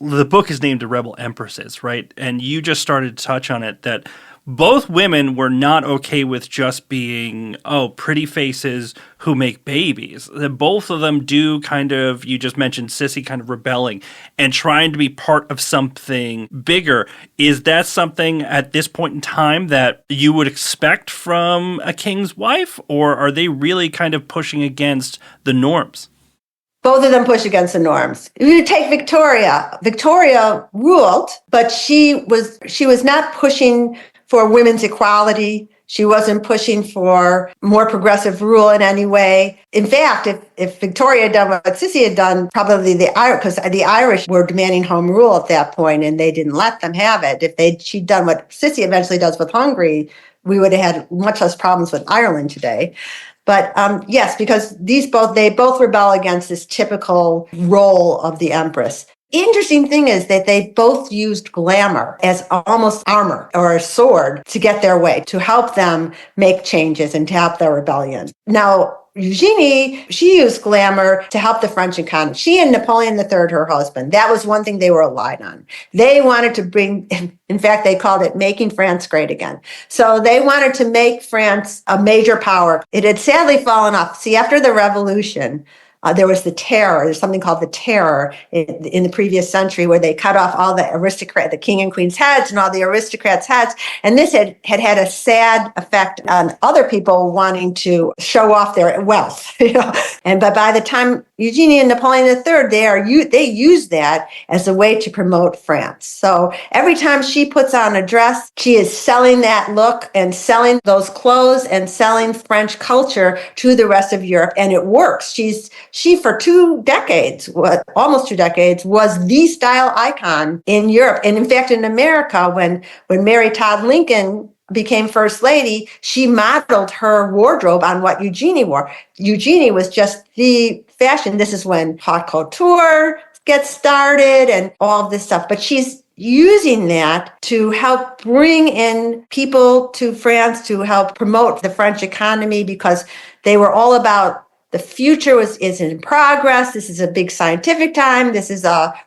The book is named The Rebel Empresses, right? And you just started to touch on it, that both women were not okay with just being, pretty faces who make babies. That both of them do kind of, you just mentioned Sisi kind of rebelling and trying to be part of something bigger. Is that something at this point in time that you would expect from a king's wife? Or are they really kind of pushing against the norms? Both of them push against the norms. You take Victoria. Victoria ruled, but she was not pushing for women's equality. She wasn't pushing for more progressive rule in any way. In fact, if Victoria had done what Sisi had done, probably because the Irish were demanding home rule at that point, and they didn't let them have it. If she'd done what Sisi eventually does with Hungary, we would have had much less problems with Ireland today. But yes, because they both rebel against this typical role of the Empress. Interesting thing is that they both used glamour as almost armor or a sword to get their way, to help them make changes and to help their rebellion. Now, Eugénie, she used glamour to help the French economy. She and Napoleon III, her husband, that was one thing they were aligned on. They wanted to bring, in fact, they called it making France great again. So they wanted to make France a major power. It had sadly fallen off. See, after the revolution, there was the terror. There's something called the terror in the previous century where they cut off all the king and queen's heads and all the aristocrats' heads. And this had a sad effect on other people wanting to show off their wealth. But by the time Eugénie and Napoleon III, they used that as a way to promote France. So every time she puts on a dress, she is selling that look and selling those clothes and selling French culture to the rest of Europe. And it works. She, for almost 2 decades, was the style icon in Europe. And in fact, in America, when Mary Todd Lincoln became First Lady, she modeled her wardrobe on what Eugénie wore. Eugénie was just the fashion. This is when haute couture gets started and all of this stuff. But she's using that to help bring in people to France, to help promote the French economy, because they were all about the future is in progress. This is a big scientific time.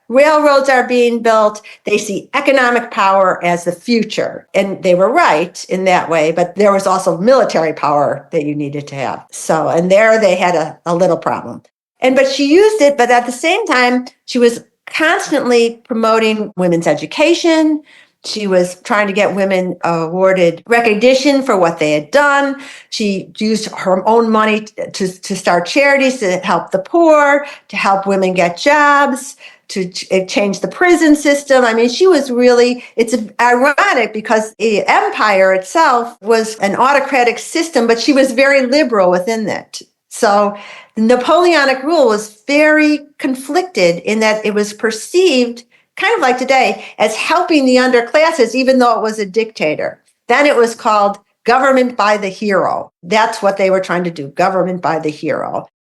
Railroads are being built. They see economic power as the future. And they were right in that way, but there was also military power that you needed to have. So, and there they had a little problem. But she used it, but at the same time, she was constantly promoting women's education. She was trying to get women awarded recognition for what they had done. She used her own money to start charities to help the poor, to help women get jobs, to change the prison system. I mean, it's ironic because the empire itself was an autocratic system, but she was very liberal within it. So the Napoleonic rule was very conflicted in that it was perceived, kind of like today, as helping the underclasses, even though it was a dictator. Then it was called government by the hero. That's what they were trying to do, government by the hero.